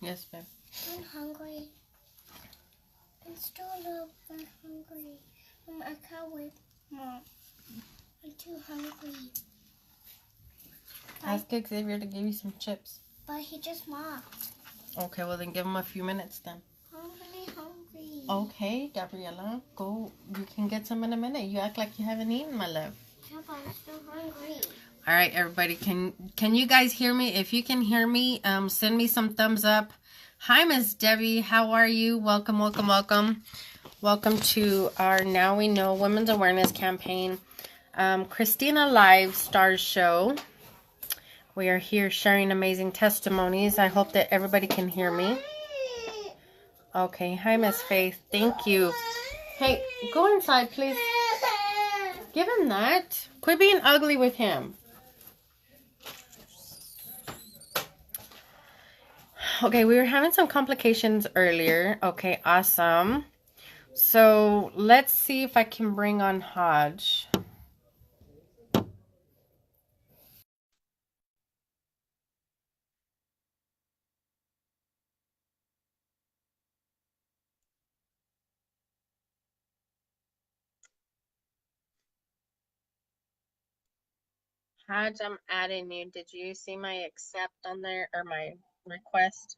Yes, babe. I'm hungry. I'm still a little bit hungry. I can't wait, Mom. I'm too hungry. Ask Xavier to give you some chips. But he just mopped. Okay, well then give him a few minutes then. I'm really hungry. Okay, Gabriella, go. You can get some in a minute. You act like you haven't eaten, my love. Yeah, but I'm still hungry. All right, everybody, can you guys hear me? If you can hear me, send me some thumbs up. Hi, Miss Debbie. How are you? Welcome, welcome, welcome. Welcome to our Now We Know Women's Awareness Campaign. Christina Live Stars Show. We are here sharing amazing testimonies. I hope that everybody can hear me. Okay. Hi, Miss Faith. Thank you. Hey, go inside, please. Give him that. Quit being ugly with him. Okay, we were having some complications earlier. Okay, awesome. So let's see if I can bring on Hodge. Hodge, I'm adding you. Did you see my accept on there or my request?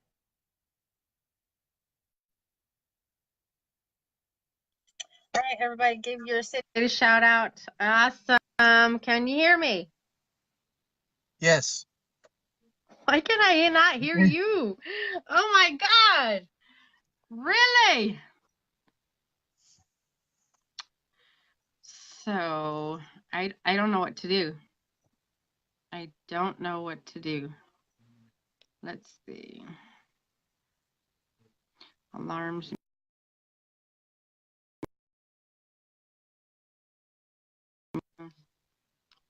All right, everybody, give your city a shout out. Awesome. Can you hear me? Yes. Why can I not hear you? Oh my God. Really? So I don't know what to do. I don't know what to do. Let's see. Alarms.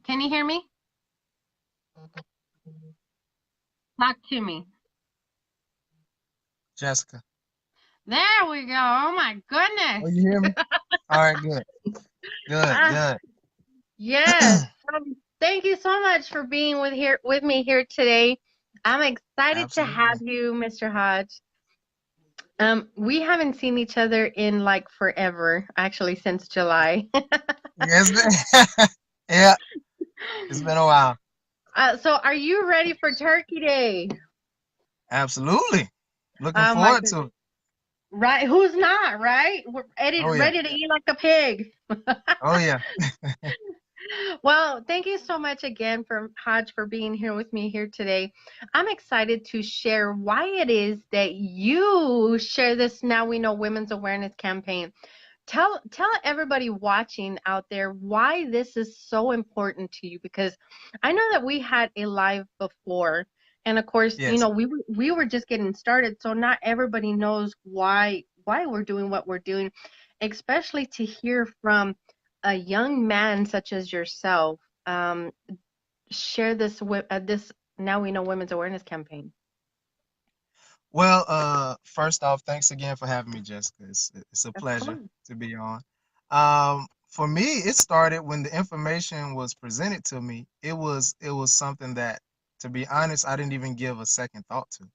Can you hear me? Talk to me. Jessica. There we go. Oh my Oh, goodness. you hear me? All right, good. Good, Ah, good. yes. Thank you so much for being with me here today. I'm excited to have Absolutely. you, Mr. Hodge. We haven't seen each other in like forever, actually since July. Yes. Yeah, it's been a while. So are you ready for Turkey Day? Absolutely. Looking Oh my forward goodness. to it. Right? Who's not, right? We're ready, Oh yeah. ready to eat like a pig. Oh yeah. Well, thank you so much again for Hodge for being here with me here today. I'm excited to share why it is that you share this Now We Know Women's Awareness campaign. Tell everybody watching out there why this is so important to you, because I know that we had a live before, and of course, Yes. we were just getting started, so not everybody knows why we're doing what we're doing, especially to hear from a young man such as yourself. Share this with this Now We Know Women's Awareness campaign. Well, first off, thanks again for having me, Jessica. It's a Of pleasure course. to be on. For me, it started when the information was presented to me. It was something that, to be honest, I didn't even give a second thought to.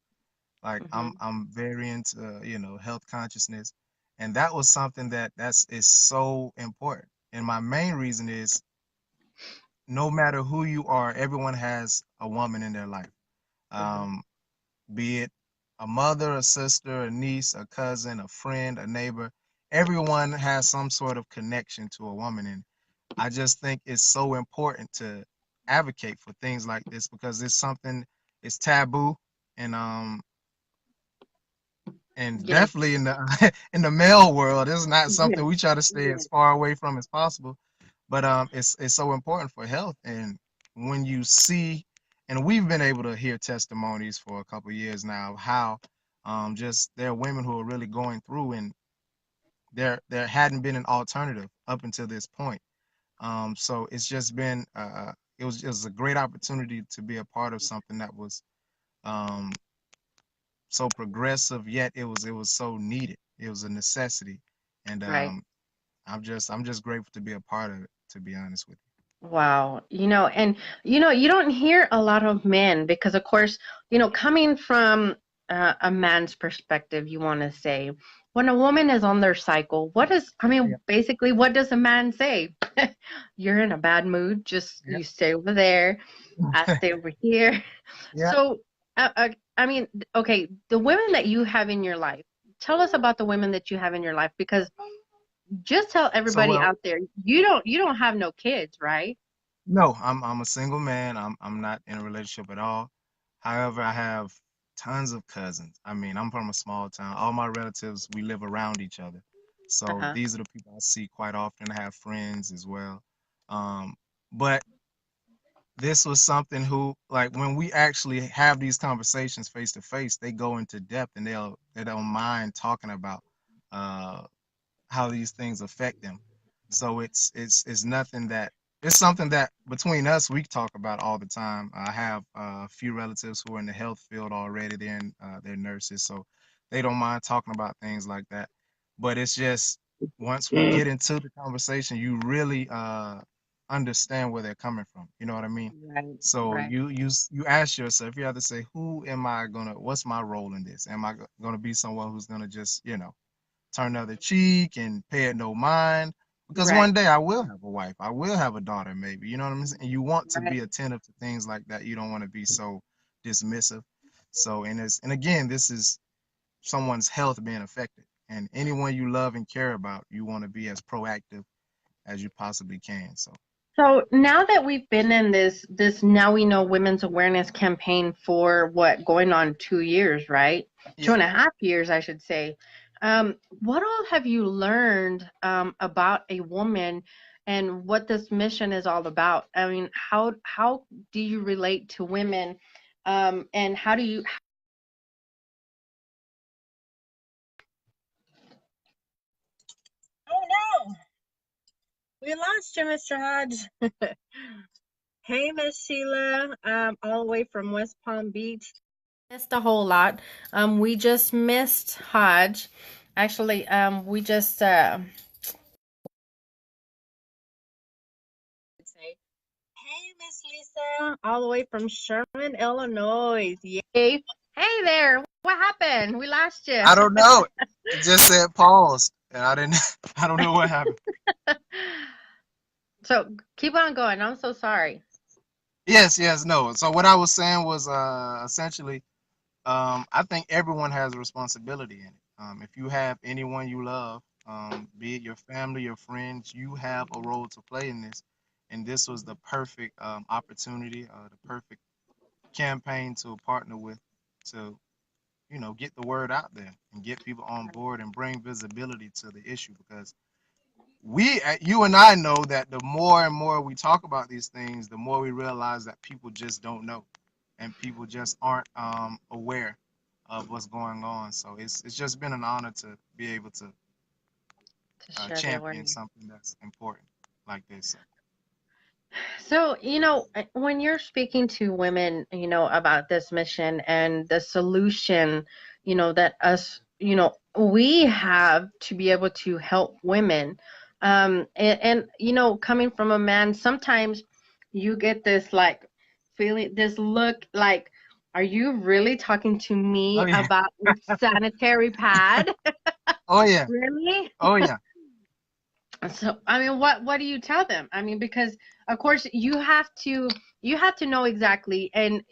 Like Hmm. I'm very into health consciousness, and that was something that's is so important. And my main reason is no matter who you are, everyone has a woman in their life. Hmm. Um, be it a mother, a sister, a niece, a cousin, a friend, a neighbor. Everyone has some sort of connection to a woman, and I just think it's so important to advocate for things like this because it's something it's taboo, and Yes. definitely in the in the male world, it's not something we try to stay as far away from as possible. But it's so important for health. And when you see, and we've been able to hear testimonies for a couple of years now of how just there are women who are really going through, and there hadn't been an alternative up until this point. So it's just been it was a great opportunity to be a part of something that was um so progressive, yet it was so needed. It was a necessity, and Right. I'm just grateful to be a part of it. To be honest with Wow. And you don't hear a lot of men because, of course, coming from a man's perspective, you want to say, when a woman is on their cycle, what is, I Yeah, mean, basically, what does a man say? You're in a bad mood, just yeah, you stay over there, I stay over here. yeah. So, I mean, okay, the women that you have in your life, tell us about the women that you have in your life, because just tell So everybody well, out there, you don't have no kids, right? no, I'm a single man. I'm not in a relationship at all. However, I have tons of cousins. I mean, I'm from a small town. All my relatives, we live around each other. So Uh-huh. these are the people I see quite often. I have friends as well. Um, but this was something who, like, when we actually have these conversations face to face, they go into depth and they don't mind talking about uh how these things affect them. So it's nothing that it's something that between us we talk about all the time. I have a few relatives who are in the health field already. They're nurses, so they don't mind talking about things like that. But it's just once we get into the conversation, you really understand where they're coming from. You know what I mean? Right, So right, you ask yourself, you have to say, what's my role in this? Am I gonna be someone who's gonna just, turn the other cheek and pay it no mind? Because right, one day I will have a wife, I will have a daughter, maybe. You know what I'm saying? And you want to right. be attentive to things like that. You don't want to be so dismissive. So, and again, this is someone's health being affected. And anyone you love and care about, you want to be as proactive as you possibly can. So, So now that we've been in this Now We Know Women's Awareness campaign for what, going on 2 years, right? Two yeah. and a half years, I should say. What all have you learned about a woman and what this mission is all about? I mean, how do you relate to women, and how do you? Oh no, we lost you, Mr. Hodge. Hey, Miss Sheila, all the way from West Palm Beach. Missed a whole lot. We just missed Hodge. Actually, we just say, hey, Miss Lisa, all the way from Sherman, Illinois. Yay! Hey there, what happened? We lost you. I don't know. It just said pause, and I didn't. I don't know what happened. So keep on going. I'm so sorry. Yes, yes, no. So what I was saying was essentially I think everyone has a responsibility in it. If you have anyone you love, be it your family, your friends, you have a role to play in this. And this was the perfect opportunity, the perfect campaign to partner with to, get the word out there and get people on board and bring visibility to the issue because you and I know that the more and more we talk about these things, the more we realize that people just don't know, and people just aren't aware of what's going on. So it's just been an honor to be able to To share the champion awareness. something that's important like this. So, So, when you're speaking to women, about this mission and the solution, that we have to be able to help women. And coming from a man, sometimes you get this like feeling, this look like, are you really talking to oh me yeah, about a sanitary pad? oh yeah, Really? oh yeah. So, I mean, what do you tell them? I mean, because of course you have to know exactly, and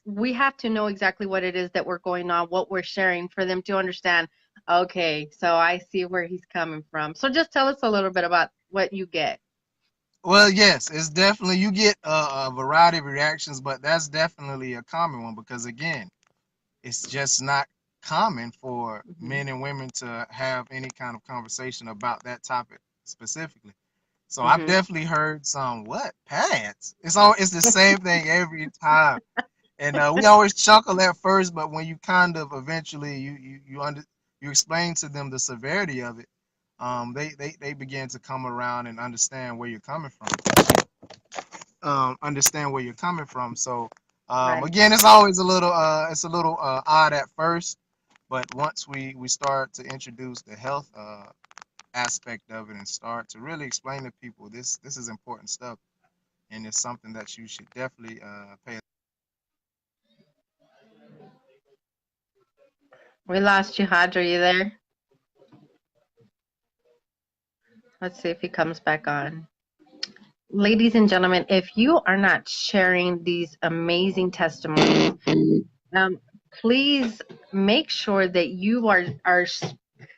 we have to know exactly what it is that we're going on, what we're sharing for them to understand. Okay, so I see where he's coming from. So just tell us a little bit about what you get. Well, yes, it's definitely you get a variety of reactions, but that's definitely a common one because again, it's just not common for Hmm. men and women to have any kind of conversation about that topic specifically. So I've Hmm. definitely heard some what pads. It's the same thing every time, and we always chuckle at first, but when you kind of eventually you explain to them the severity of it, they begin to come around and understand where you're coming from. Understand where you're coming from. So Right. again, it's a little odd at first, but once we start to introduce the health aspect of it and start to really explain to people this is important stuff and it's something that you should definitely pay. We lost you, Hodge. Are you there? Let's see if he comes back on. Ladies and gentlemen, if you are not sharing these amazing testimonies, um, please make sure that you are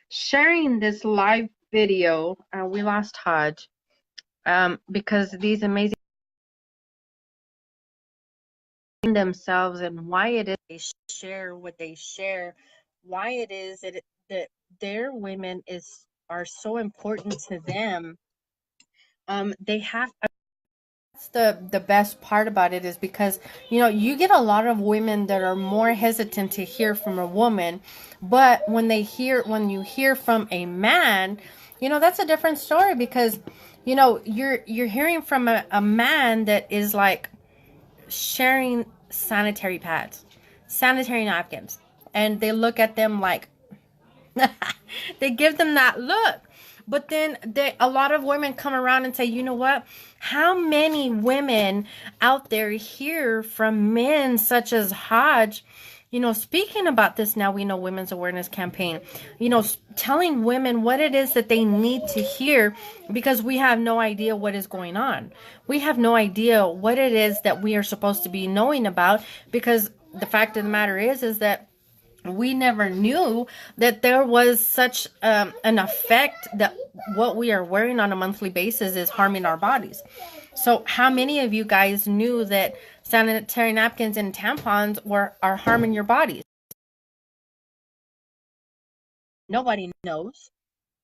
sharing this live video. We lost Hodge, because these amazing themselves and why it is they share what they share, why it is that their women are so important to them. They have That's the best part about it, is because you get a lot of women that are more hesitant to hear from a woman, but when you hear from a man, that's a different story, because you're hearing from a man that is like sharing sanitary pads, sanitary napkins, and they look at them like they give them that look. But then a lot of women come around and say, you know what? How many women out there hear from men such as Hodge, speaking about this Now We Know Women's Awareness Campaign, telling women what it is that they need to hear, because we have no idea what is going on. We have no idea what it is that we are supposed to be knowing about, because the fact of the matter is that we never knew that there was such an effect that what we are wearing on a monthly basis is harming our bodies. So how many of you guys knew that sanitary napkins and tampons are harming your bodies? Nobody knows.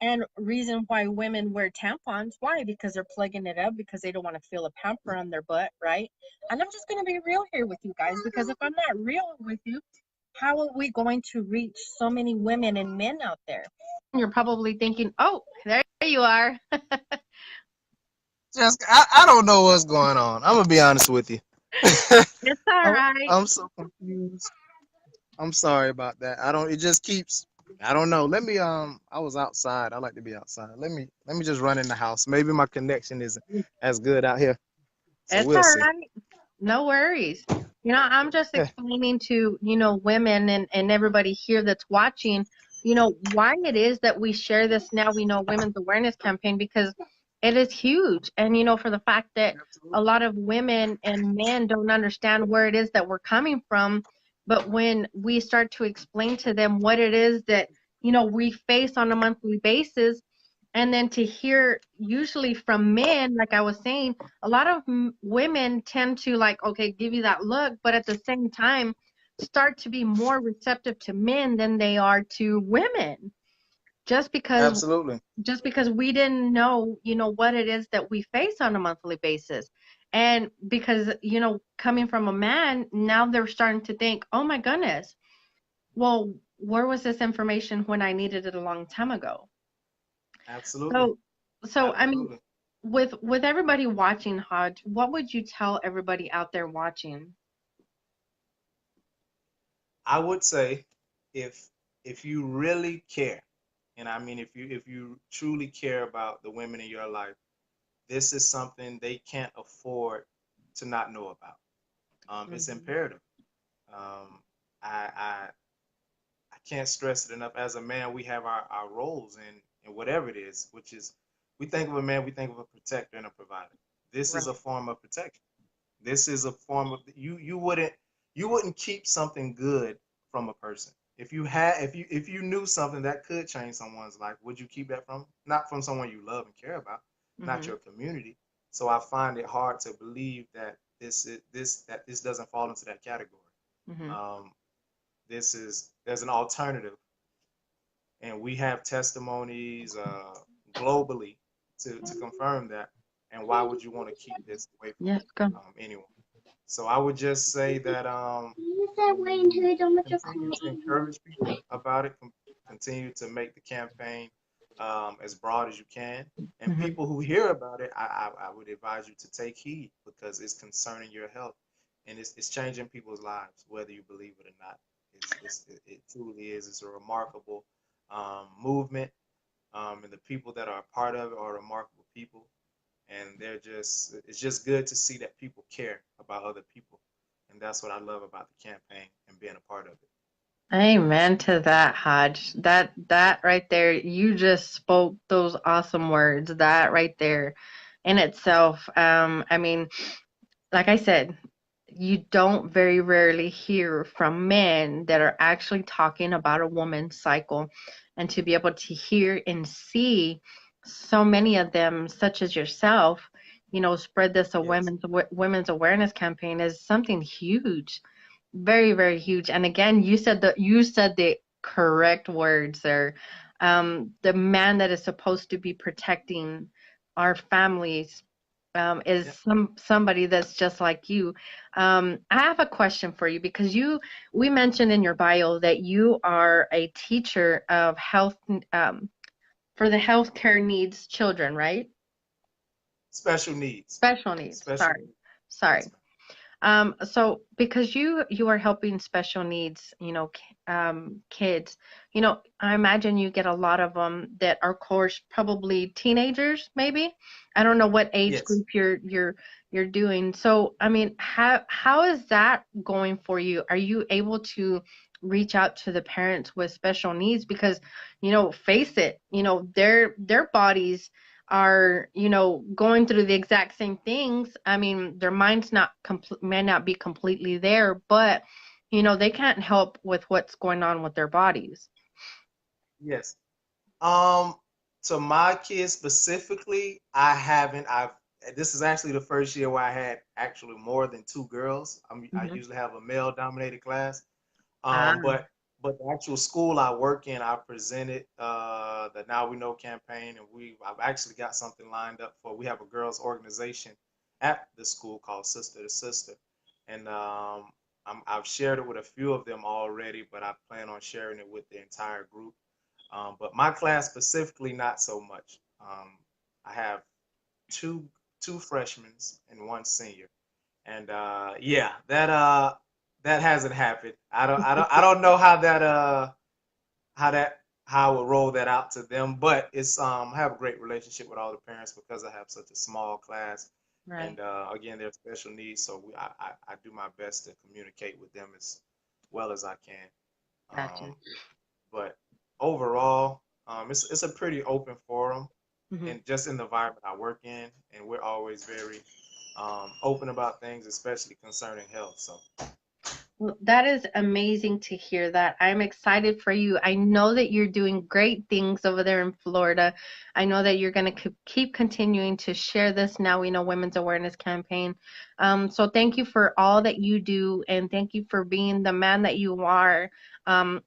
And reason why women wear tampons, why? Because they're plugging it up, because they don't want to feel a pamper on their butt, right? And I'm just going to be real here with you guys, because if I'm not real with you, how are we going to reach so many women and men out there? You're probably thinking, oh, there you are. Just I don't know what's going on. I'm gonna be honest with you. It's all I'm, right. I'm so confused. I'm sorry about that. I don't. It just keeps. I don't know. Let me. I was outside. I like to be outside. Let me just run in the house. Maybe my connection isn't as good out here. So It's we'll all see. right. No worries. I'm just Yeah, explaining to, women and everybody here that's watching, why it is that we share this Now We Know Women's Awareness Campaign, because it is huge. And, for the fact that a absolutely. lot of women and men don't understand where it is that we're coming from. But when we start to explain to them what it is that, we face on a monthly basis, and then to hear usually from men, like I was saying, a lot of women tend to like, okay, give you that look, but at the same time start to be more receptive to men than they are to women, just because Absolutely. we didn't know, what it is that we face on a monthly basis. And because, coming from a man, now they're starting to think, oh my goodness, well, where was this information when I needed it a long time ago? Absolutely. So, I mean, Absolutely. with everybody watching, Hodge, what would you tell everybody out there watching? I would say if if you really care, and I mean if you truly care about the women in your life, this is something they can't afford to not know about. It's Hmm. imperative. Um, I I can't stress it enough. As a man, we have our roles in whatever it is, which is we think of a man, we think of a protector and a provider. This is a Right. form of protection. This is a form of you wouldn't keep something good from a person. If you knew something that could change someone's life, would you keep that from not from someone you love and care about, not Hmm. your community? So I find it hard to believe that this doesn't fall into that category. Hmm. Um, there's an alternative, and we have testimonies globally to confirm that. And why would you want to keep this away from Yes, go. anyone? So I would just say that You said wait until you're done with your continue to cleaning. encourage people about it. Continue to make the campaign as broad as you can. And Hmm. people who hear about it, I would advise you to take heed because it's concerning your health and it's changing people's lives, whether you believe it or not. It truly is. It's a remarkable movement, and the people that are a part of it are remarkable people. And it's just good to see that people care about other people. And that's what I love about the campaign and being a part of it. Amen to that, Hodge. That right there, you just spoke those awesome words. That right there in itself. I mean, like I said, you don't very rarely hear from men that are actually talking about a woman's cycle, and to be able to hear and see so many of them, such as yourself, spread this a Yes. women's awareness campaign is something huge, very, very huge. And again, you said the correct words there. The man that is supposed to be protecting our families is Yep. somebody that's just like you. I have a question for you because we mentioned in your bio that you are a teacher of health for the healthcare needs children, right? Special needs. Special needs. Special Sorry, needs. sorry. Yes, ma'am. So because you are helping special needs, kids, I imagine you get a lot of them that are, of course, probably teenagers, maybe. I don't know what age Yes. group you're doing. So, I mean, how is that going for you? Are you able to reach out to the parents with special needs? Because, face it, their bodies are going through the exact same things. I mean, their minds may not be completely there, but they can't help with what's going on with their bodies. Yes. Um, to my kids specifically, I haven't. I've This is actually the first year where I had actually more than two girls. I Hmm. usually have a male dominated class. Ah, But the actual school I work in, I presented the Now We Know campaign, and I've actually got something lined up for. We have a girls organization at the school called Sister to Sister, and I've shared it with a few of them already, but I plan on sharing it with the entire group. But my class specifically, not so much. I have two two freshmen and one senior, and yeah, that hasn't happened. I don't know how that how I would roll that out to them, but it's I have a great relationship with all the parents because I have such a small class, right. and again, they're special needs, so I do my best to communicate with them as well as I can. Gotcha. Um, but overall, it's a pretty open forum, Hmm. and just in the environment I work in, and we're always very open about things, especially concerning health. So Well, that is amazing to hear that. I'm excited for you. I know that you're doing great things over there in Florida. I know that you're going to keep continuing to share this Now We Know Women's Awareness campaign. So thank you for all that you do, and thank you for being the man that you are,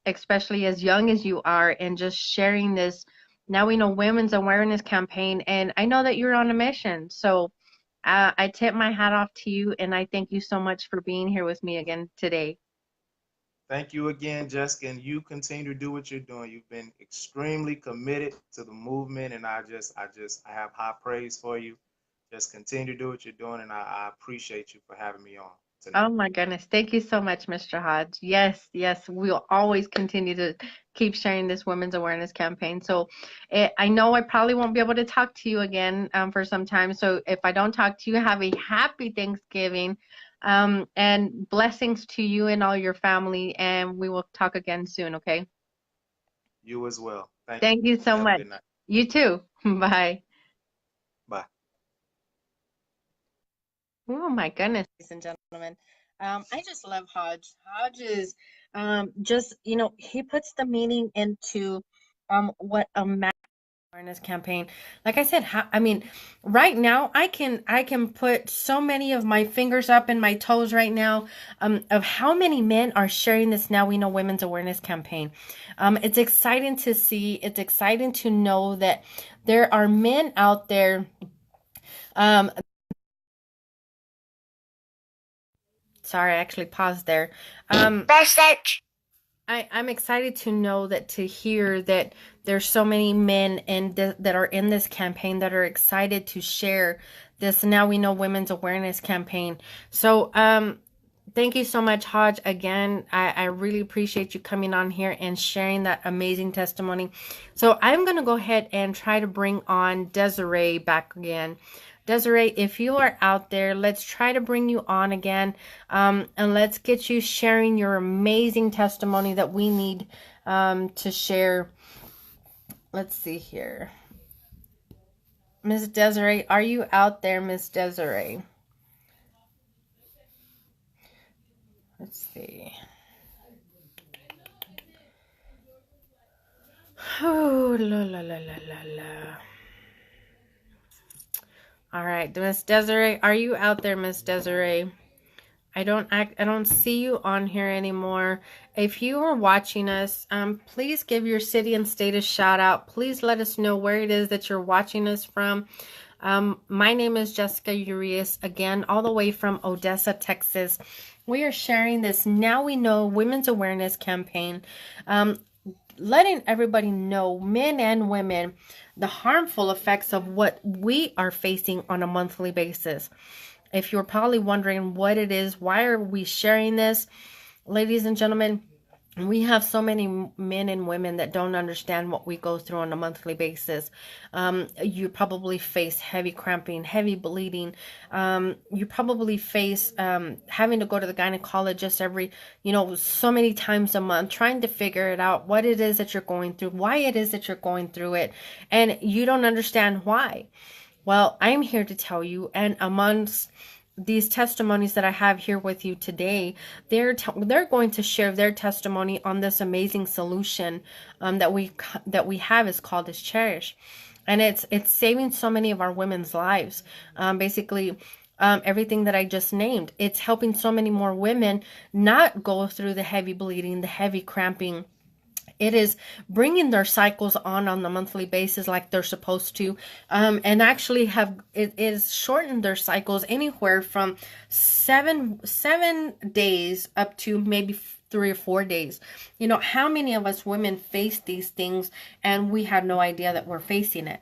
especially as young as you are, and just sharing this Now We Know Women's Awareness campaign. And I know that you're on a mission. So I tip my hat off to you, and I thank you so much for being here with me again today. thank you again, Jessica, and you continue to do what you're doing. You've been extremely committed to the movement, and I have high praise for you. Just continue to do what you're doing, and I appreciate you for having me on Oh tonight. my goodness. Thank you so much, Mr. Hodge. Yes, yes, we'll always continue to keep sharing this women's awareness campaign. So I know I probably won't be able to talk to you again for some time. So if I don't talk to you, have a happy Thanksgiving and blessings to you and all your family. And we will talk again soon, okay? You as well. Thank you. Thank you so You have a much. good night. You too. Bye. Bye. Oh my goodness, ladies and gentlemen. I just love Hodge. Hodge is just, he puts the meaning into what a mass awareness campaign. Like I said, I mean, right now I can put so many of my fingers up and my toes right now of how many men are sharing this Now We Know Women's Awareness campaign. It's exciting to see. It's exciting to know that there are men out there. Um, Sorry, I actually paused there. Message. I'm excited to know that to hear that there's so many men that are in this campaign that are excited to share this Now We Know Women's Awareness campaign. So thank you so much, Hodge. Again, I really appreciate you coming on here and sharing that amazing testimony. So I'm going to go ahead and try to bring on Desiree back again. Desiree, if you are out there, let's try to bring you on again, and let's get you sharing your amazing testimony that we need to share. Let's see here. Miss Desiree, are you out there, Miss Desiree? Let's see. Oh, la la la la la la. All right, Miss Desiree, are you out there, Miss Desiree? I don't see you on here anymore. If you are watching us, please give your city and state a shout out. Please let us know where it is that you're watching us from. My name is Jessica Urias, again, all the way from Odessa, Texas. We are sharing this Now We Know Women's Awareness campaign, letting everybody know, men and women, the harmful effects of what we are facing on a monthly basis. If you're probably wondering what it is, why are we sharing this? Ladies and gentlemen, we have so many men and women that don't understand what we go through on a monthly basis. You probably face heavy cramping, heavy bleeding. You probably face having to go to the gynecologist every, so many times a month, trying to figure it out, what it is that you're going through, why it is that you're going through it, and you don't understand why. Well, I'm here to tell you, and amongst these testimonies that I have here with you today, they're going to share their testimony on this amazing solution that we have is called as Cherish, and it's saving so many of our women's lives. Basically, everything that I just named, it's helping so many more women not go through the heavy bleeding, the heavy cramping. It is bringing their cycles on the monthly basis like they're supposed to, and actually it is shortened their cycles anywhere from seven days up to maybe 3 or 4 days. How many of us women face these things and we have no idea that we're facing it?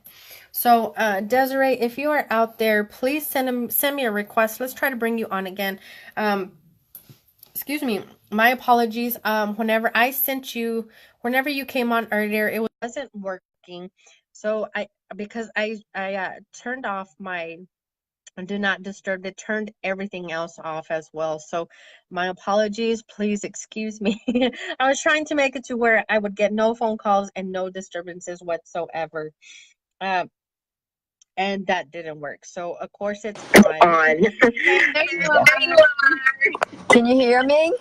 So, Desiree, if you are out there, please send me a request. Let's try to bring you on again. Excuse me, my apologies. Whenever you came on earlier, it wasn't working. So because I turned off my do not disturb, it turned everything else off as well. So my apologies, please excuse me. I was trying to make it to where I would get no phone calls and no disturbances whatsoever. And that didn't work. So of course it's on. There you are. Can you hear me?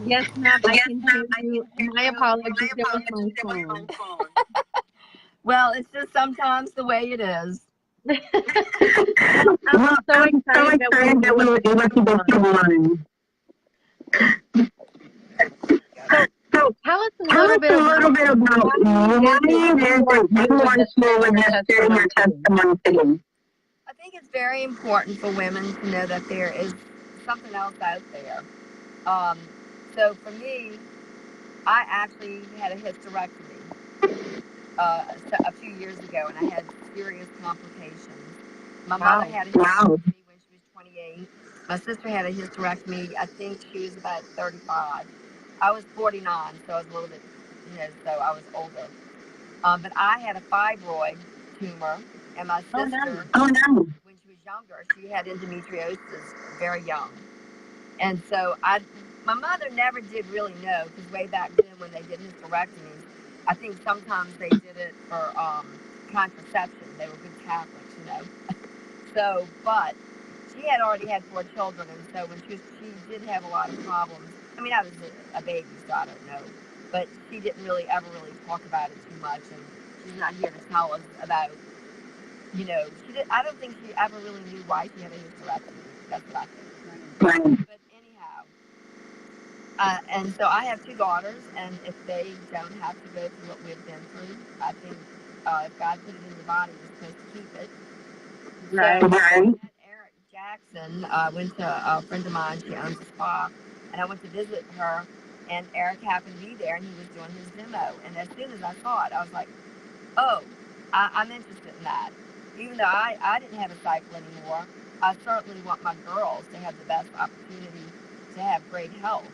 Yes, ma'am, I can hear you. My apologies, it was my phone. Well, it's just sometimes the way it is. I'm so excited that we were able to get you on. So tell us a little bit about why you want to share your testimony today. I think it's very important for women to know that there is something else out there. So for me, I actually had a hysterectomy a few years ago, and I had serious complications. My mother had a hysterectomy when she was 28. My sister had a hysterectomy, I think she was about 35. I was 49, so I was a little bit, so I was older. But I had a fibroid tumor, and my sister, when she was younger, she had endometriosis very young. And so my mother never did really know, because way back then when they did hysterectomies, I think sometimes they did it for contraception. They were good Catholics, So, but she had already had 4 children, and so when she did have a lot of problems. I mean, I was a baby, so I don't know. But she didn't ever really talk about it too much, and she's not here to tell us about, I don't think she ever really knew why she had a hysterectomy. That's what I think. Right. But anyhow, and so I have 2 daughters, and if they don't have to go through what we've been through, I think if God put it in your body, you're supposed to keep it. Right. So I met Eric Jackson. Went to a friend of mine. She owns a spa, and I went to visit her. And Eric happened to be there, and he was doing his demo. And as soon as I saw it, I was like, "Oh, I'm interested in that." Even though I didn't have a cycle anymore, I certainly want my girls to have the best opportunity to have great health.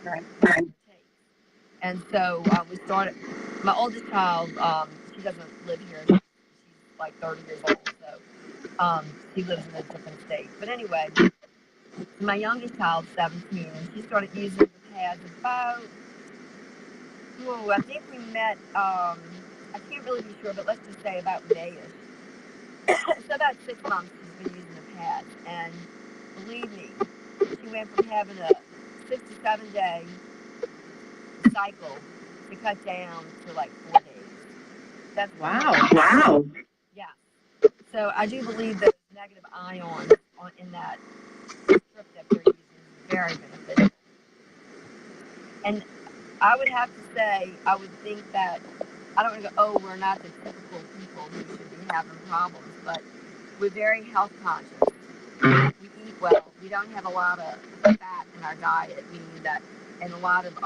Right. And so we started. My oldest child, she doesn't live here. She's like 30 years old. So He lives in a different state. But anyway, my youngest child's 17, and she started using the pads about, I think we met, I can't really be sure, but let's just say about May-ish. So about 6 months she's been using the pads, and believe me, she went from having a 6 to 7 day cycle to cut down to like 4 days. That's Wow. Yeah. So I do believe that negative ions in that strip that they're using is very beneficial. And I would have to say, I would think that, I don't want to go, oh, we're not the typical people who should be having problems, but we're very health conscious. We eat well. We don't have a lot of fat in our diet, meaning that, and a lot of,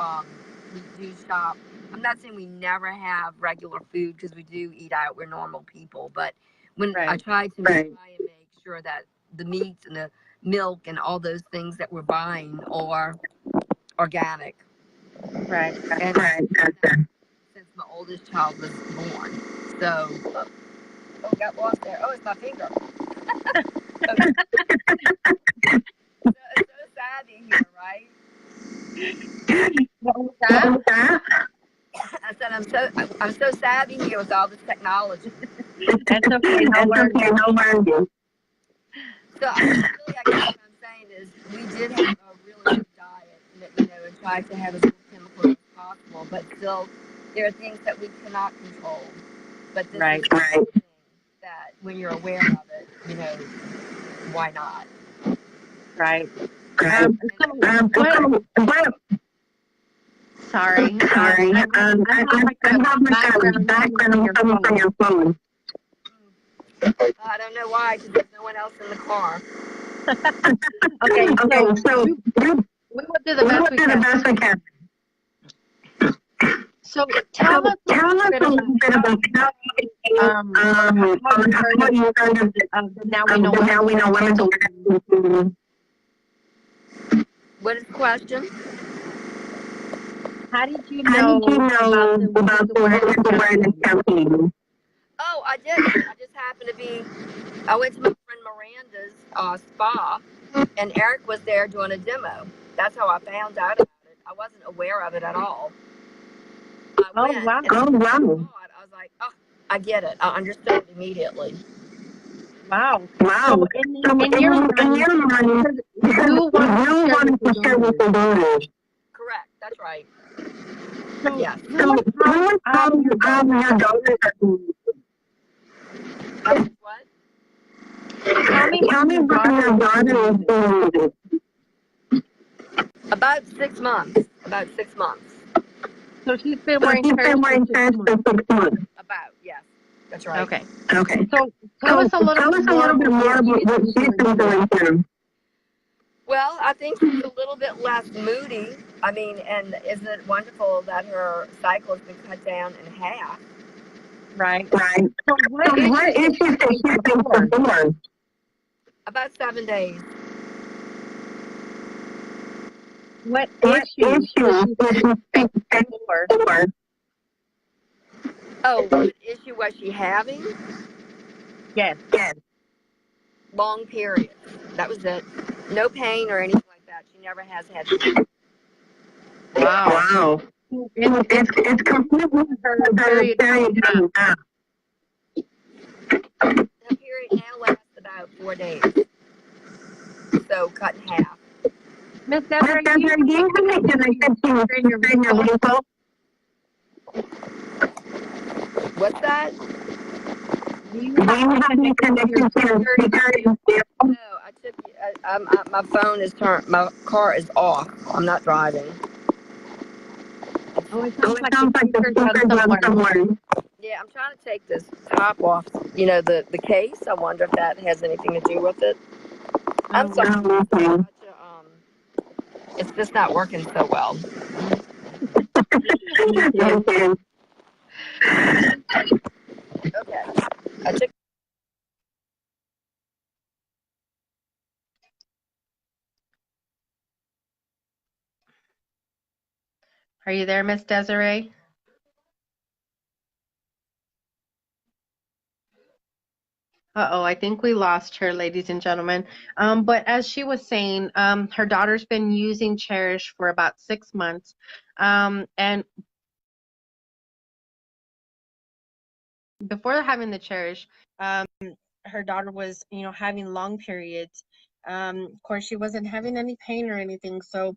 we do shop. I'm not saying we never have regular food because we do eat out. We're normal people. But when I try to make sure that the meats and the milk and all those things that we're buying are organic. Right. And since my oldest child was born. So, got lost there. Oh, it's my finger. Okay. So it's so sad in here, right? What was that? I said I'm so savvy here with all this technology. That's okay. No worries. So really, I guess what I'm saying is we did have a really good diet, and tried to have as little chemicals as possible, but still there are things that we cannot control. But this is the thing that when you're aware of it, why not? Right. Sorry. I have like a background coming from your phone. I don't know why, because there's no one else in the car. Okay, so we will do the best we can. So tell us a little bit about how you heard of Now We Know Women's. What is the question? How did you know about the women's awareness campaign? Oh, I did. I went to my friend Miranda's spa, and Eric was there doing a demo. That's how I found out about it. I wasn't aware of it at all. Wow. I was like, oh, I get it. I understood it immediately. Wow. So in your mind, you want to share with the daughters. Correct. That's right. So, yes. How your daughters are doing? What? Tell me what your daughter is doing. About 6 months. So she's been wearing pants for 6 months. About, yes. That's right. Okay. So tell us a little bit more about what she's been doing through. Well, I think she's a little bit less moody. I mean, and isn't it wonderful that her cycle has been cut down in half? Right. So what issues did she face before? About 7 days. What issues did she face before? Oh, what issue was she having? Yes. Long periods. That was it. No pain or anything like that. She never has had pain. Wow. It's completely her period now. Her period now lasts about 4 days. So cut in half. Miss Deborah, do you have in your vehicle? What's that? Do you have any connection to your vehicle? No, I took. My phone is turned. My car is off. I'm not driving. Oh, it sounds like the somewhere. Yeah, I'm trying to take this top off. The case. I wonder if that has anything to do with it. I'm sorry. It's just not working so well. Okay. I took. Are you there, Miss Desiree? Uh-oh, I think we lost her, ladies and gentlemen. But as she was saying, her daughter's been using Cherish for about 6 months. And before having the Cherish, her daughter was, having long periods. Of course, she wasn't having any pain or anything. So,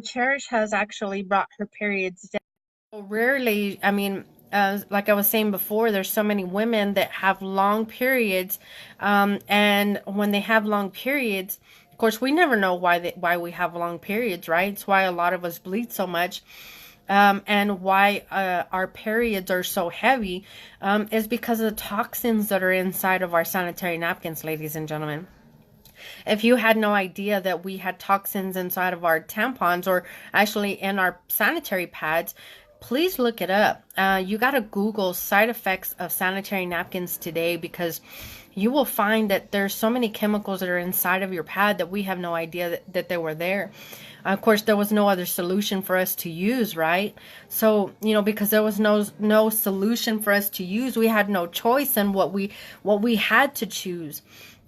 Cherish has actually brought her periods down. Rarely, I mean, like I was saying before, there's so many women that have long periods, and when they have long periods, of course, we never know why we have long periods, right? It's why a lot of us bleed so much, and why our periods are so heavy, is because of the toxins that are inside of our sanitary napkins, ladies and gentlemen. If you had no idea that we had toxins inside of our tampons, or actually in our sanitary pads, please look it up. You got to Google side effects of sanitary napkins today, because you will find that there's so many chemicals that are inside of your pad that we have no idea that they were there. Of course, there was no other solution for us to use, right? So, because there was no solution for us to use, we had no choice in what we had to choose.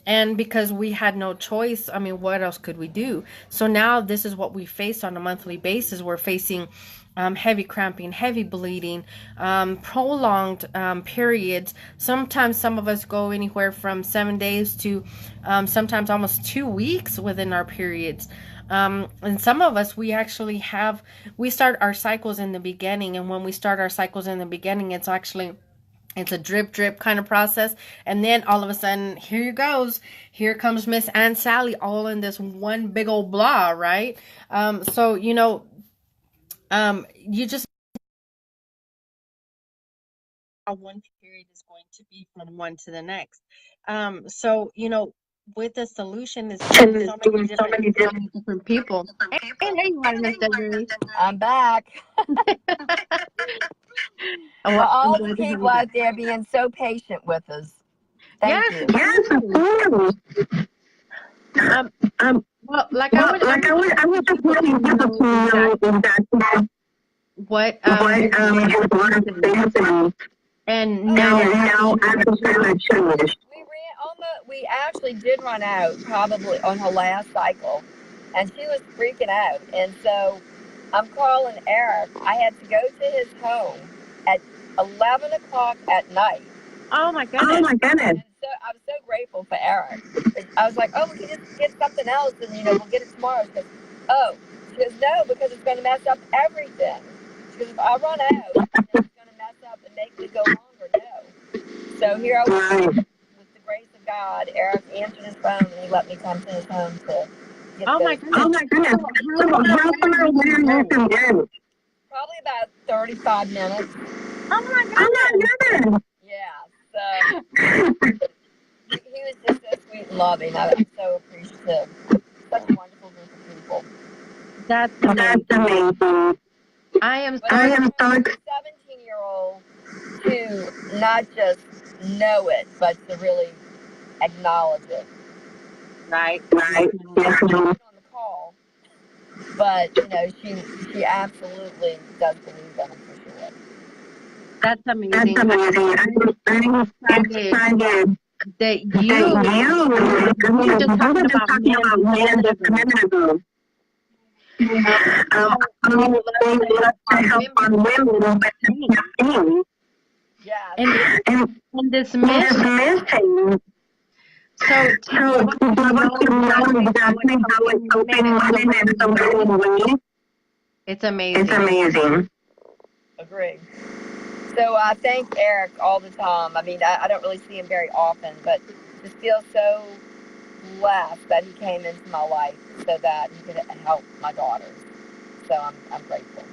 And because we had no choice, I mean, what else could we do? So now this is what we face on a monthly basis. We're facing heavy cramping, heavy bleeding, prolonged periods. Sometimes some of us go anywhere from 7 days to sometimes almost 2 weeks within our periods. And some of us, we start our cycles in the beginning. And when we start our cycles in the beginning, it's a drip drip kind of process, and then all of a sudden, here comes Miss Aunt Sally, all in this one big old blah, right? So you just how one period is going to be from one to the next. So with the solution is doing so many different people. Hey, hi, Miss Desiree. I'm back. For Well, I'm all glad the to have people you back. out there being so patient with us. Thank Yes, you. of course. Well, like I was just wanting people to know exactly what his daughter said. And now We actually did run out probably on her last cycle, and she was freaking out. And so I'm calling Eric. I had to go to his home at 11 o'clock at night. oh my goodness. And so I was so grateful for Eric. I was like, oh, we can just get something else, and we'll get it tomorrow. She goes, no, because it's going to mess up everything. She goes, if I run out, then it's going to mess up and make me go longer. No. So here I was, with the grace of God. Eric answered his phone, and he let me come to his home to get Oh my those. goodness. So how far away are you from them? Probably about 35 minutes. Oh my goodness. Yeah. So he was just so sweet and loving. I'm so appreciative. Such a wonderful group of people. That's amazing. I am so 17-year-old to not just know it, but to really acknowledge it. right. On the call, but she absolutely does believe that, for sure. That's amazing. I'm excited that you were just talking about men just a minute ago. They would love to help on women with things. Yeah. And this mission. So what you know exactly how it's helping women in so many ways. It's amazing. Agree. So I thank Eric all the time. I mean, I don't really see him very often, but just feel so blessed that he came into my life so that he could help my daughters. So I'm grateful.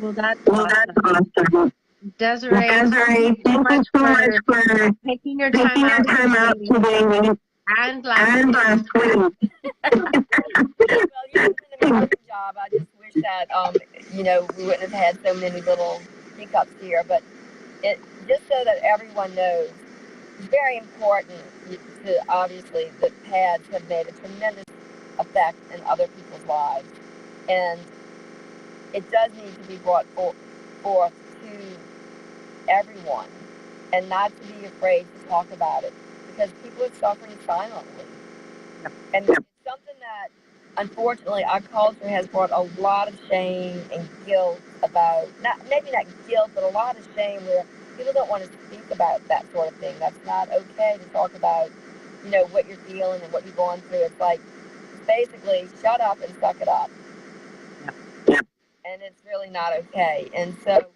Well, that's awesome. Desiree, thank you so much for taking your time out today and last week. Well, you've done an amazing job. I just wish that we wouldn't have had so many little hiccups here, but it just so that everyone knows, it's very important to obviously the pads have made a tremendous effect in other people's lives, and it does need to be brought forth to everyone, and not to be afraid to talk about it, because people are suffering silently. And it's something that, unfortunately, our culture has brought a lot of shame and guilt about, maybe not guilt, but a lot of shame where people don't want to speak about that sort of thing. That's not okay to talk about, what you're feeling and what you're going through. It's like, basically, shut up and suck it up. And it's really not okay. And so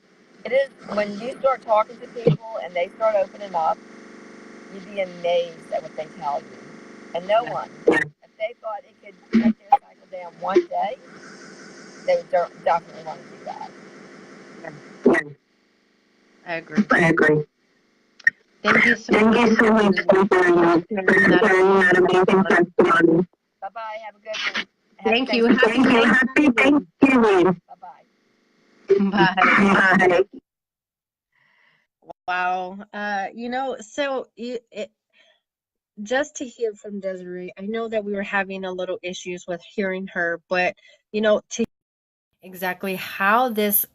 it is, when you start talking to people and they start opening up, you'd be amazed at what they tell you. And no one, if they thought it could take their cycle down one day, they would definitely want to do that. I agree. I agree. Thank you so Thank much you so much for sharing that amazing testimony. Bye-bye. Have a good one. Thank you. Thank you. Happy Thanksgiving. Bye-bye. Bye. Bye. Wow. So just to hear from Desiree, I know that we were having a little issues with hearing her, but to exactly how this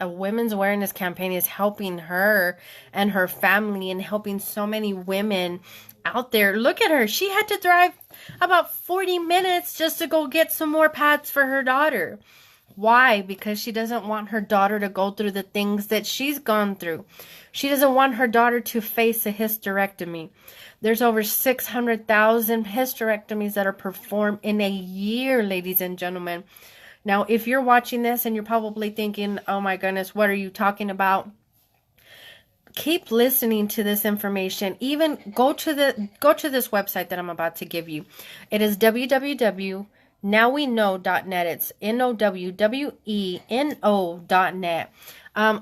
women's awareness campaign is helping her and her family and helping so many women out there. Look at her. She had to drive about 40 minutes just to go get some more pads for her daughter. Why? Because she doesn't want her daughter to go through the things that she's gone through. She doesn't want her daughter to face a hysterectomy. There's over 600,000 hysterectomies that are performed in a year, ladies and gentlemen. Now, if you're watching this and you're probably thinking, oh my goodness, what are you talking about? Keep listening to this information. Even go to this website that I'm about to give you. It is www.nowweknow.net. It's NOWWENO.net.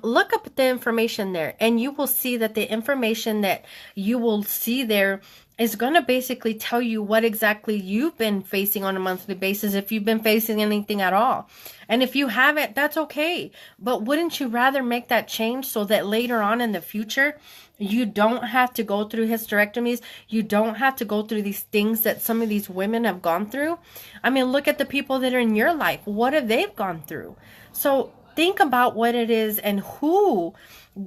Look up the information there, and you will see that the information that you will see there is going to basically tell you what exactly you've been facing on a monthly basis, if you've been facing anything at all. And if you haven't, that's okay. But wouldn't you rather make that change so that later on in the future, you don't have to go through hysterectomies? You don't have to go through these things that some of these women have gone through? I mean, look at the people that are in your life. What have they gone through? So think about what it is and who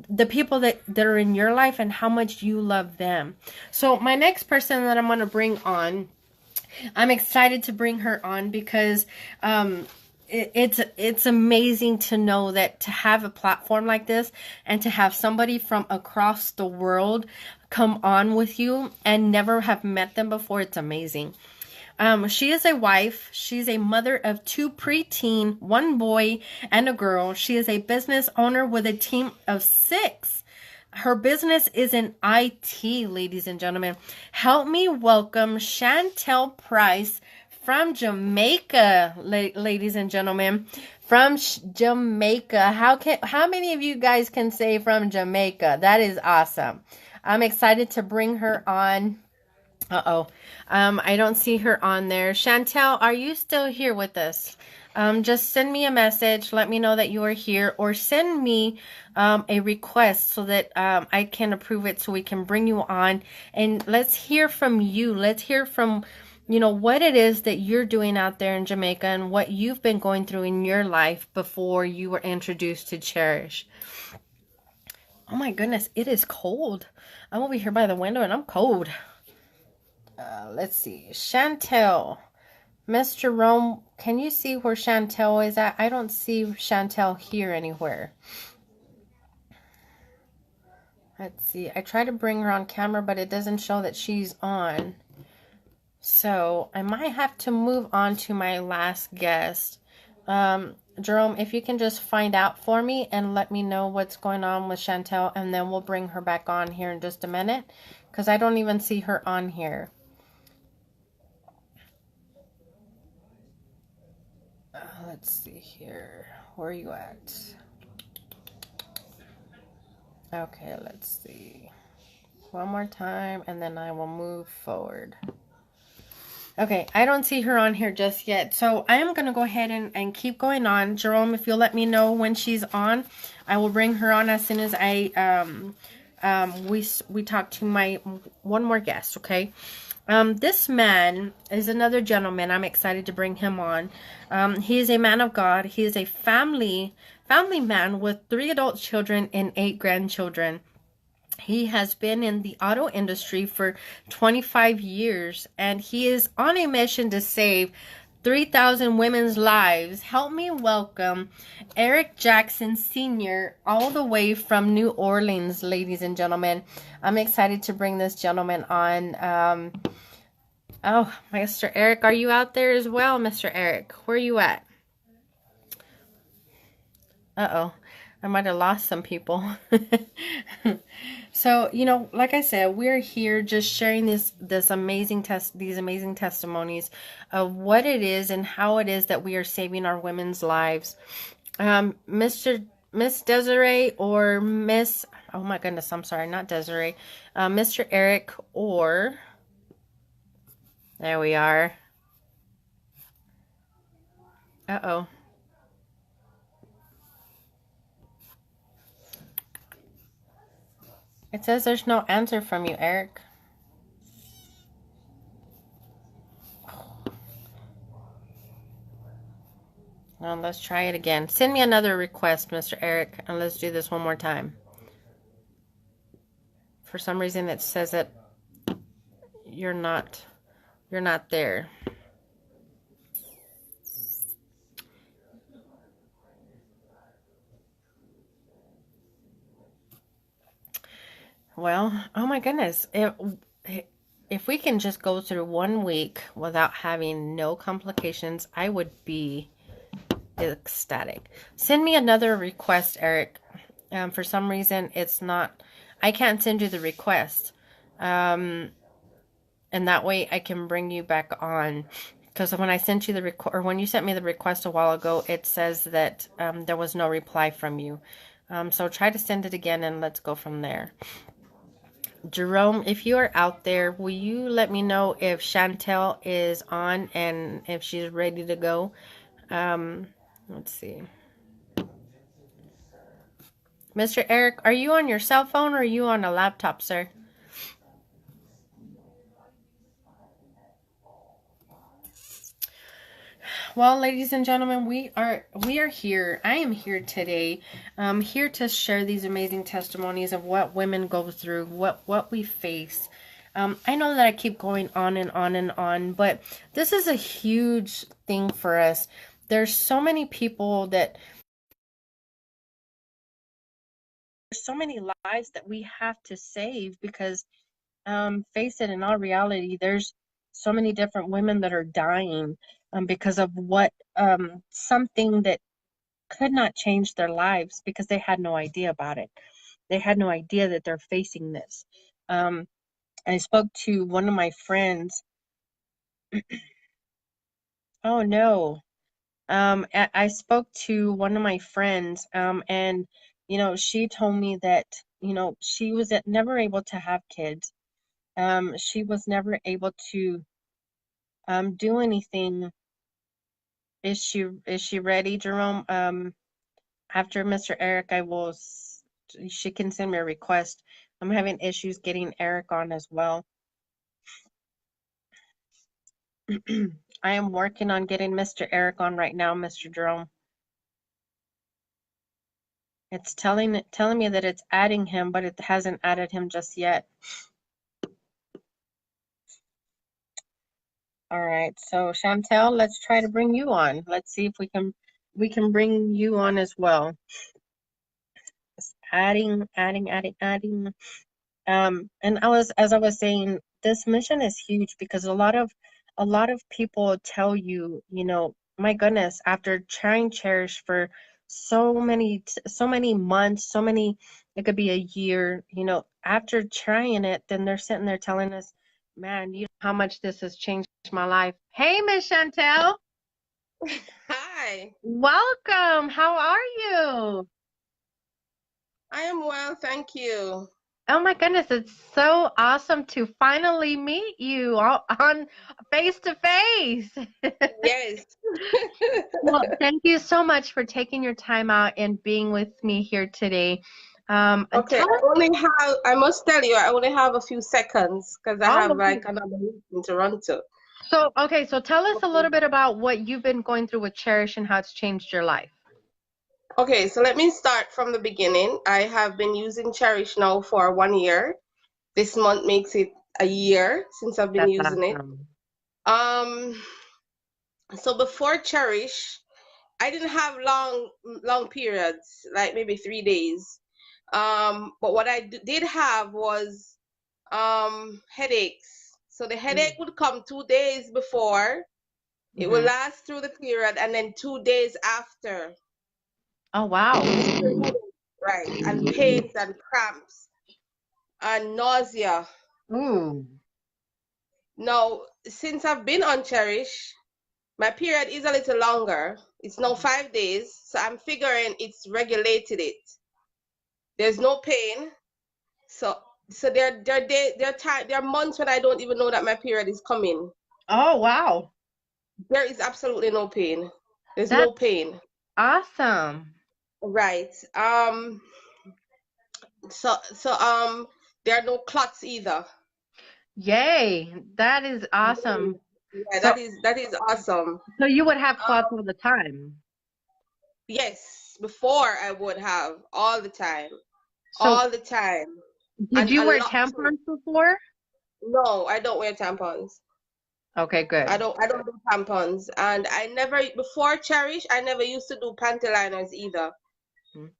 the people that are in your life and how much you love them. So my next person that I'm going to bring on, I'm excited to bring her on because it's amazing to know that to have a platform like this and to have somebody from across the world come on with you and never have met them before. It's amazing. She is a wife. She's a mother of 2 preteen, 1 boy and a girl. She is a business owner with a team of 6. Her business is in IT, ladies and gentlemen. Help me welcome Chantel Price from Jamaica, ladies and gentlemen. From Jamaica. How many of you guys can say from Jamaica? That is awesome. I'm excited to bring her on. I don't see her on there. Chantel, are you still here with us? Just send me a message. Let me know that you are here, or send me a request so that I can approve it so we can bring you on. And let's hear from you. Let's hear from, what it is that you're doing out there in Jamaica and what you've been going through in your life before you were introduced to Cherish. Oh my goodness, it is cold. I'm over here by the window and I'm cold. Let's see. Chantel. Mr. Rome, can you see where Chantel is at? I don't see Chantel here anywhere. Let's see. I try to bring her on camera, but it doesn't show that she's on. So I might have to move on to my last guest. Jerome, if you can just find out for me and let me know what's going on with Chantel, and then we'll bring her back on here in just a minute, because I don't even see her on here. Let's see here. Where are you at? Okay, let's see. One more time, and then I will move forward. Okay, I don't see her on here just yet. So I am going to go ahead and keep going on. Jerome, if you'll let me know when she's on, I will bring her on as soon as we talk to my one more guest, okay? This man is another gentleman. I'm excited to bring him on. He is a man of God. He is a family man with 3 adult children and 8 grandchildren. He has been in the auto industry for 25 years, and he is on a mission to save 3,000 women's lives. Help me welcome Eric Jackson Sr., all the way from New Orleans, ladies and gentlemen. I'm excited to bring this gentleman on. Oh, Mr. Eric, are you out there as well, Mr. Eric? Where are you at? Uh-oh, I might have lost some people. So, like I said, we're here just sharing these amazing testimonies of what it is and how it is that we are saving our women's lives. Miss Desiree or Miss, oh my goodness, I'm sorry, not Desiree. Mr. Eric, or there we are. Uh-oh. It says there's no answer from you, Eric. Now let's try it again. Send me another request, Mr. Eric, and let's do this one more time. For some reason it says that you're not there. Well, oh my goodness. If we can just go through 1 week without having no complications, I would be ecstatic. Send me another request, Eric. For some reason, it's not, I can't send you the request. And that way I can bring you back on. Because when I sent you the or when you sent me the request a while ago, it says that there was no reply from you. So try to send it again and let's go from there. Jerome, if you are out there, will you let me know if Chantel is on and if she's ready to go? Let's see. Mr. Eric, are you on your cell phone or are you on a laptop, sir? Well, ladies and gentlemen, we are here. I am here today. Here to share these amazing testimonies of what women go through, what we face. I know that I keep going on and on and on, but this is a huge thing for us. There's so many people that there's so many lives that we have to save because face it, in all reality, there's so many different women that are dying because of what something that could not change their lives because they had no idea about it. They had no idea that they're facing this. I spoke to one of my friends. Oh no. I spoke to one of my friends, and she told me that she was never able to have kids. She was never able to do anything. Is she ready, Jerome? After Mr. Eric, she can send me a request. I'm having issues getting Eric on as well. I am working on getting Mr. Eric on right now, Mr. Jerome. It's telling me that it's adding him, but it hasn't added him just yet. All right, so Chantel, let's try to bring you on. Let's see if we can bring you on as well. Just adding. And as I was saying, this mission is huge because a lot of people tell you, my goodness, after trying Cherish for so many months, it could be a year, after trying it, then they're sitting there telling us, man, you know how much this has changed my life. Hey, Miss Chantel. Hi, Welcome. How are you? I am well, thank you. Oh my goodness, it's so awesome to finally meet you on face to face. Yes. Well, thank you so much for taking your time out and being with me here today. Okay, I must tell you, I only have a few seconds because I have like another meeting to run to. So tell us a little bit about what you've been going through with Cherish and how it's changed your life. Okay, so let me start from the beginning. I have been using Cherish now for 1 year. This month makes it a year since I've been That's using it. awesome. Um, so before Cherish, I didn't have long periods, like maybe 3 days. But what I did have was headaches. So the headache would come 2 days before, it will Mm-hmm. last through the period, and then 2 days after. Oh, wow. Right, and pains and cramps and nausea. Ooh. Now, since I've been on Cherish, my period is a little longer. It's now 5 days, so I'm figuring it's regulated it. There's no pain. So there are months when I don't even know that my period is coming. Oh, wow. There is absolutely no pain. There's no That's pain. awesome. Right. So there are no clots either. Yay. That is awesome. Yeah, So, that is awesome. so you would have clots Um, all the time. yes, before I would have all the time, So, did and you a wear lot too. tampons before? No, I don't wear tampons. Okay, good. I don't do tampons, and I never before Cherish, I never used to do panty liners either.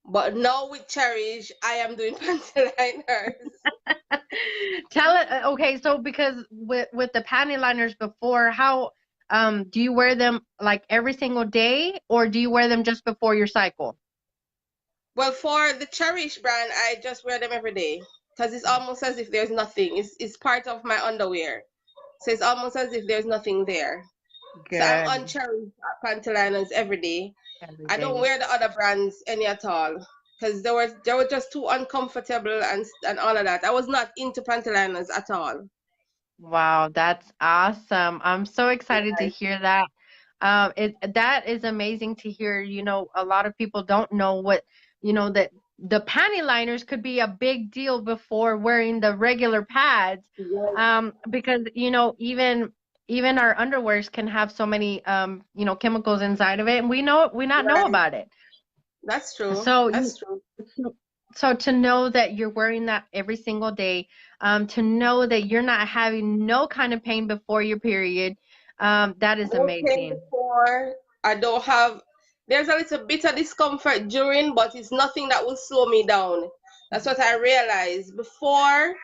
But now with Cherish, I am doing panty liners. Tell it. Okay, so because with the panty liners before, how do you wear them like every single day, or do you wear them just before your cycle? Well, for the Cherish brand, I just wear them every day because it's almost as if there's nothing. It's part of my underwear, so it's almost as if there's nothing there. So I'm on Good. Cherish panty liners every day. Every I don't day. wear the other brands any at all because they were just too uncomfortable and all of that. I was not into panty liners at all. Wow, that's awesome. I'm so excited to hear that. That is amazing to hear. You know, a lot of people don't know that the panty liners could be a big deal before wearing the regular pads. Yes, Because, even our underwears can have so many chemicals inside of it, and we not know right. about it. That's true. So That's true. so to know that you're wearing that every single day, to know that you're not having no kind of pain before your period, that is No pain amazing. before. I don't have. There's a little bit of discomfort during, but it's nothing that will slow me down. That's what I realized. Before,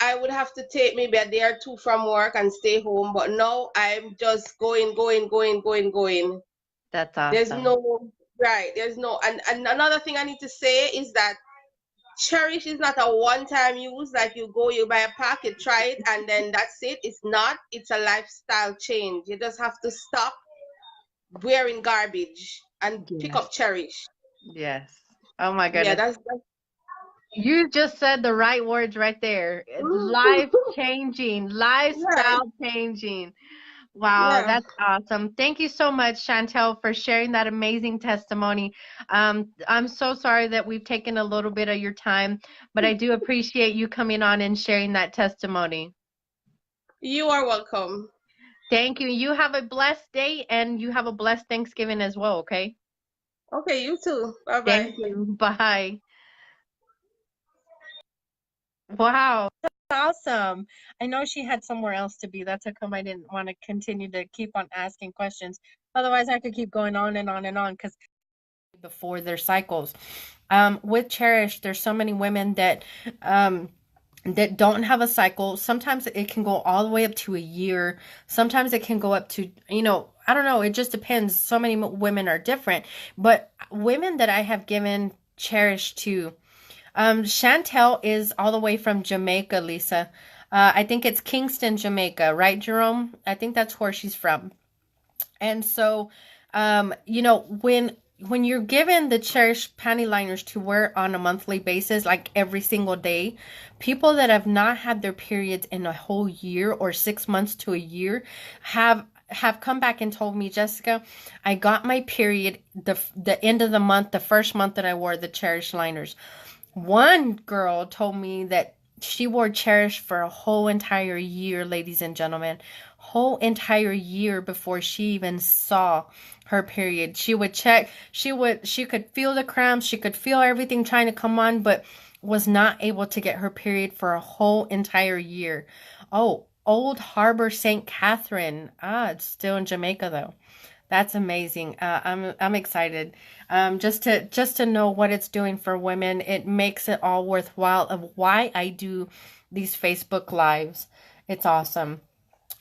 I would have to take maybe a day or two from work and stay home, but now I'm just going, going, going, going, going. That's There's awesome. no right. There's no, and another thing I need to say is that Cherish is not a one-time use. Like you go, you buy a pack, you try it, and then that's it. It's not. It's a lifestyle change. You just have to stop wearing garbage and pick Yes. up Cherish. Yes. Oh my Yeah, goodness. You just said the right words right there. Life changing, right. lifestyle changing. Wow, Yeah. that's awesome. Thank you so much, Chantel, for sharing that amazing testimony. I'm so sorry that we've taken a little bit of your time, but I do appreciate you coming on and sharing that testimony. You are welcome. Thank you. You have a blessed day and you have a blessed Thanksgiving as well, okay? Okay, you too. Bye Thank bye. you. Bye. Wow. Awesome. I know she had somewhere else to be. That's how come I didn't want to continue to keep on asking questions. Otherwise, I could keep going on and on and on because before their cycles. With Cherish, there's so many women that don't have a cycle. Sometimes it can go all the way up to a year. Sometimes it can go up to, I don't know. It just depends. So many women are different. But women that I have given Cherish to, Chantel is all the way from Jamaica, Lisa. I think it's Kingston, Jamaica, right, Jerome? I think that's where she's from. And so, when you're given the Cherish panty liners to wear on a monthly basis, like every single day, people that have not had their periods in a whole year or 6 months to a year have come back and told me, Jessica, I got my period the end of the month, the first month that I wore the Cherish liners. One girl told me that she wore Cherish for a whole entire year, ladies and gentlemen. whole entire year before she even saw her period. She would check, she could feel the cramps, she could feel everything trying to come on, but was not able to get her period for a whole entire year. Oh, Old Harbor, St. Catherine. It's still in Jamaica though. That's amazing. I'm excited. Just to know what it's doing for women. It makes it all worthwhile of why I do these Facebook lives. It's awesome.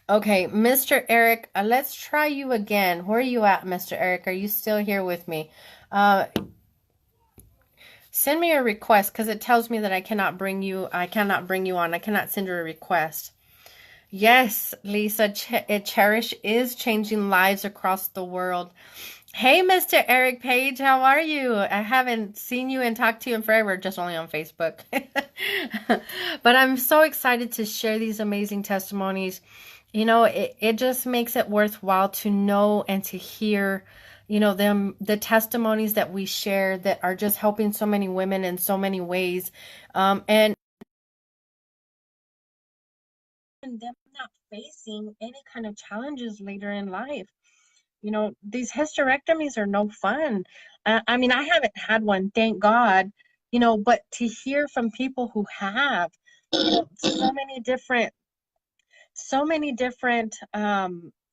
Okay, Mr. Eric, let's try you again. Where are you at, Mr. Eric? Are you still here with me? Send me a request because it tells me that I cannot bring you on. I cannot send you a request. Yes, Lisa, Cherish is changing lives across the world. Hey, Mr. Eric Page, how are you? I haven't seen you and talked to you in forever, just only on Facebook. But I'm so excited to share these amazing testimonies. You know, it just makes it worthwhile to know and to hear, you know, the testimonies that we share that are just helping so many women in so many ways. And them not facing any kind of challenges later in life. You know, these hysterectomies are no fun. I mean, I haven't had one, thank God, you know, but to hear from people who have, you know, so many different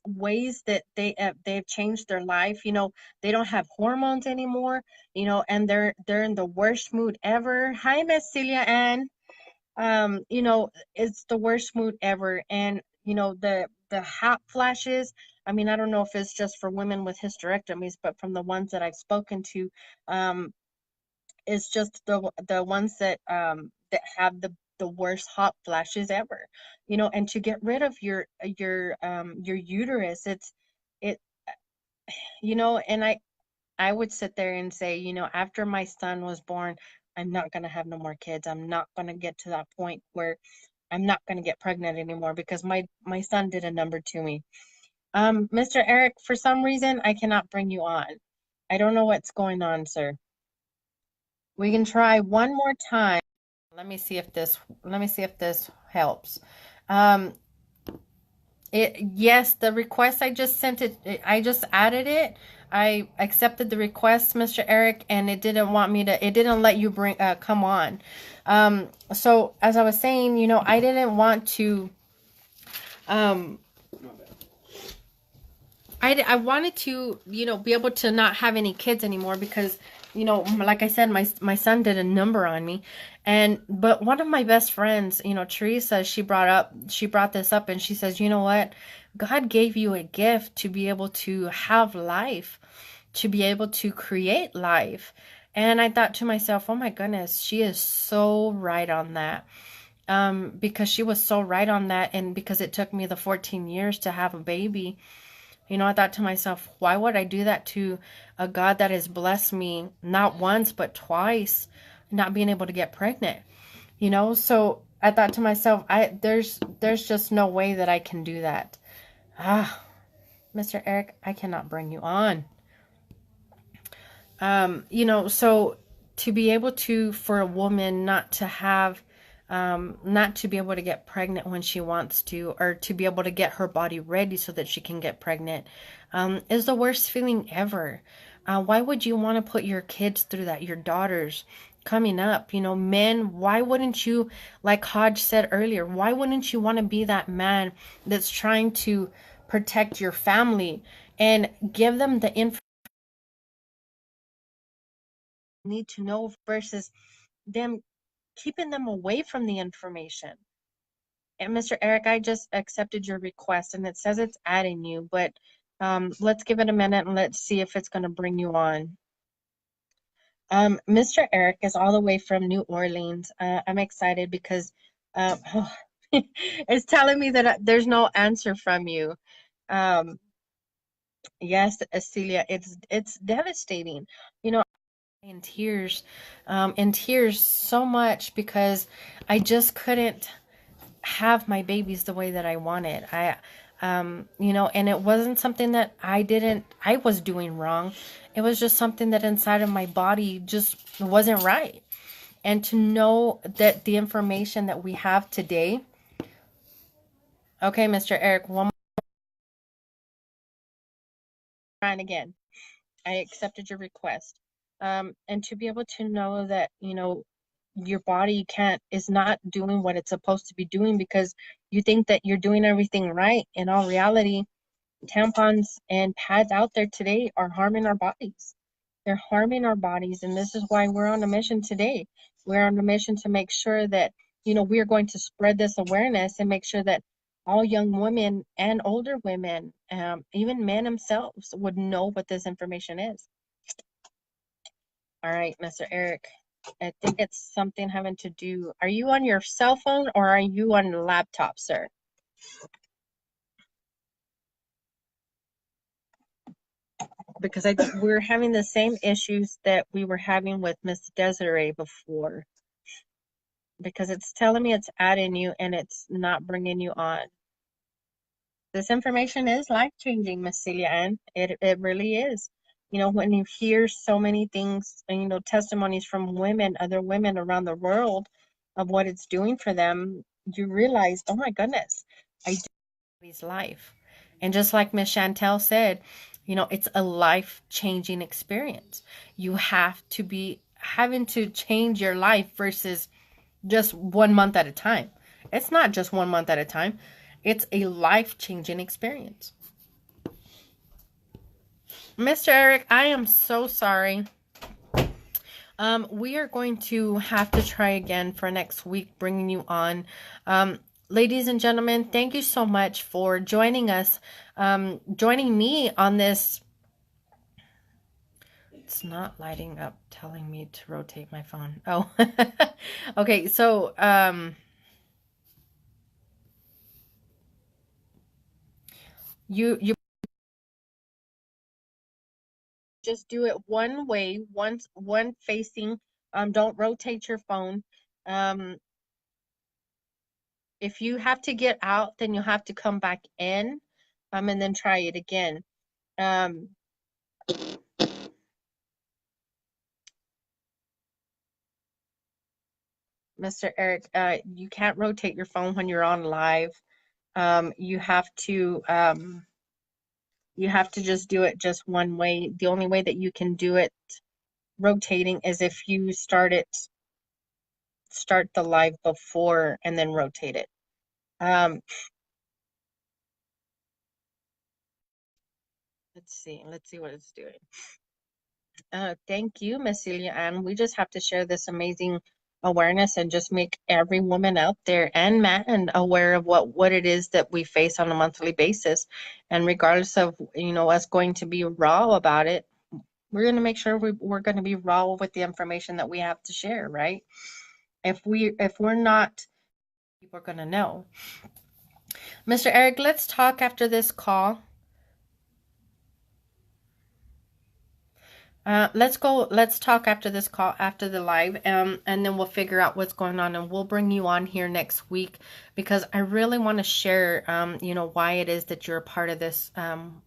ways that they've changed their life. You know, they don't have hormones anymore, you know, and they're in the worst mood ever. Hi, Miss Celia Ann. You know, it's the worst mood ever. And you know, the hot flashes, I mean, I don't know if it's just for women with hysterectomies, but from the ones that I've spoken to, it's just the ones that have the worst hot flashes ever. You know, and to get rid of your uterus, it you know, and I would sit there and say, you know, after my son was born, I'm not going to have no more kids. I'm not going to get to that point where I'm not going to get pregnant anymore because my son did a number to me. Mr. Eric, for some reason, I cannot bring you on. I don't know what's going on, sir. We can try one more time. Let me see if this helps. Um, yes, the request I just sent I just added it. I accepted the request, Mr. Eric, and it didn't let you come on. So as I was saying, you know, I didn't want to, I wanted to, you know, be able to not have any kids anymore because, you know, like I said, my son did a number on me. But one of my best friends, you know, Teresa, she brought this up and she says, you know what? God gave you a gift to be able to have life, to be able to create life. And I thought to myself, oh my goodness, she is so right on that. Because she was so right on that. And because it took me the 14 years to have a baby, you know, I thought to myself, why would I do that to a God that has blessed me not once, but twice, not being able to get pregnant? You know, so I thought to myself, there's just no way that I can do that. Mr. Eric, I cannot bring you on. You know, so to be able to, for a woman not to have, not to be able to get pregnant when she wants to, or to be able to get her body ready so that she can get pregnant, is the worst feeling ever. Why would you want to put your kids through that? Your daughters coming up, you know, men, why wouldn't you, like Hodge said earlier, why wouldn't you want to be that man that's trying to protect your family and give them the information need to know versus them keeping them away from the information? And Mr. Eric, I just accepted your request and it says it's adding you, but let's give it a minute and let's see if it's going to bring you on. Mr. Eric is all the way from New Orleans. I'm excited because it's telling me that there's no answer from you. Yes, Celia, it's devastating. You know, in tears so much because I just couldn't have my babies the way that I wanted. You know, and it wasn't something that I was doing wrong. It was just something that inside of my body just wasn't right. And to know that the information that we have today. Okay, Mr. Eric, one more. trying again. I accepted your request. And to be able to know that, you know, your body is not doing what it's supposed to be doing because you think that you're doing everything right. In all reality, tampons and pads out there today are harming our bodies. They're harming our bodies, and this is why we're on a mission today. We're on a mission to make sure that, you know, we are going to spread this awareness and make sure that all young women and older women, even men themselves, would know what this information is. All right, Mr. Eric, I think it's something having to do. Are you on your cell phone or are you on the laptop, sir? Because I think we're having the same issues that we were having with Miss Desiree before. Because it's telling me it's adding you and it's not bringing you on. This information is life-changing, Miss Celia Ann. It really is. You know, when you hear so many things, and, you know, testimonies from women, other women around the world of what it's doing for them, you realize, oh my goodness, I do his life. And just like Miss Chantel said, you know, it's a life-changing experience. You have to be having to change your life versus just 1 month at a time. It's not just 1 month at a time. It's a life-changing experience. Mr. Eric, I am so sorry. We are going to have to try again for next week, bringing you on. Ladies and gentlemen, thank you so much for joining us, joining me on this. It's not lighting up, telling me to rotate my phone. Oh, okay. So, you just do it one way, one facing. Don't rotate your phone. If you have to get out, then you'll have to come back in, and then try it again. Mr. Eric, you can't rotate your phone when you're on live. You have to just do it just one way. The only way that you can do it rotating is if you start the live before and then rotate it. Let's see what it's doing. Thank you, Miss Celia Ann. We just have to share this amazing awareness and just make every woman out there and man aware of what it is that we face on a monthly basis. And regardless of, you know, us going to be raw about it, we're going to make sure we're going to be raw with the information that we have to share, right? If we're not, people are going to know. Mr. Eric, let's talk after this call. Let's talk after this call, after the live, and then we'll figure out what's going on, and we'll bring you on here next week because I really want to share, you know, why it is that you're a part of this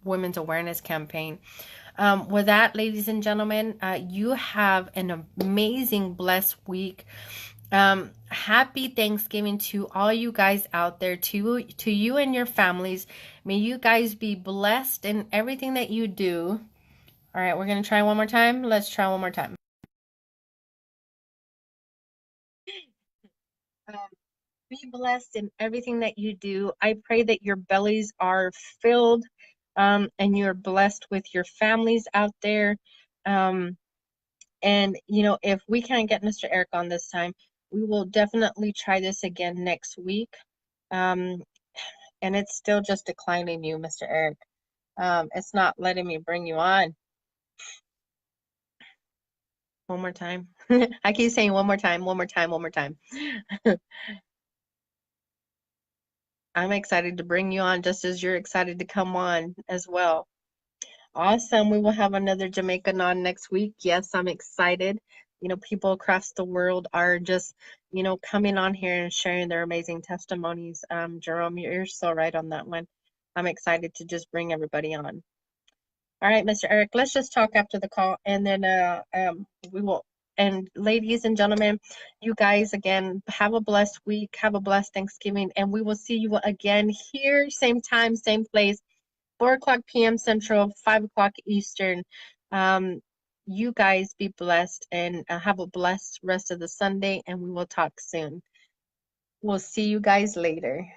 women's awareness campaign. With that, ladies and gentlemen, you have an amazing, blessed week. Happy Thanksgiving to all you guys out there, to you and your families. May you guys be blessed in everything that you do. All right, we're going to try one more time. Let's try one more time. Be blessed in everything that you do. I pray that your bellies are filled and you're blessed with your families out there. And, you know, if we can't get Mr. Eric on this time, we will definitely try this again next week. And it's still just declining you, Mr. Eric. It's not letting me bring you on. One more time. I keep saying one more time, one more time, one more time. I'm excited to bring you on just as you're excited to come on as well. Awesome. We will have another Jamaican on next week. Yes, I'm excited. You know, people across the world are just, you know, coming on here and sharing their amazing testimonies. Jerome, you're so right on that one. I'm excited to just bring everybody on. All right, Mr. Eric, let's just talk after the call, and then we will. And ladies and gentlemen, you guys, again, have a blessed week, have a blessed Thanksgiving, and we will see you again here, same time, same place, 4 o'clock p.m. Central, 5 o'clock Eastern. You guys be blessed and have a blessed rest of the Sunday, and we will talk soon. We'll see you guys later.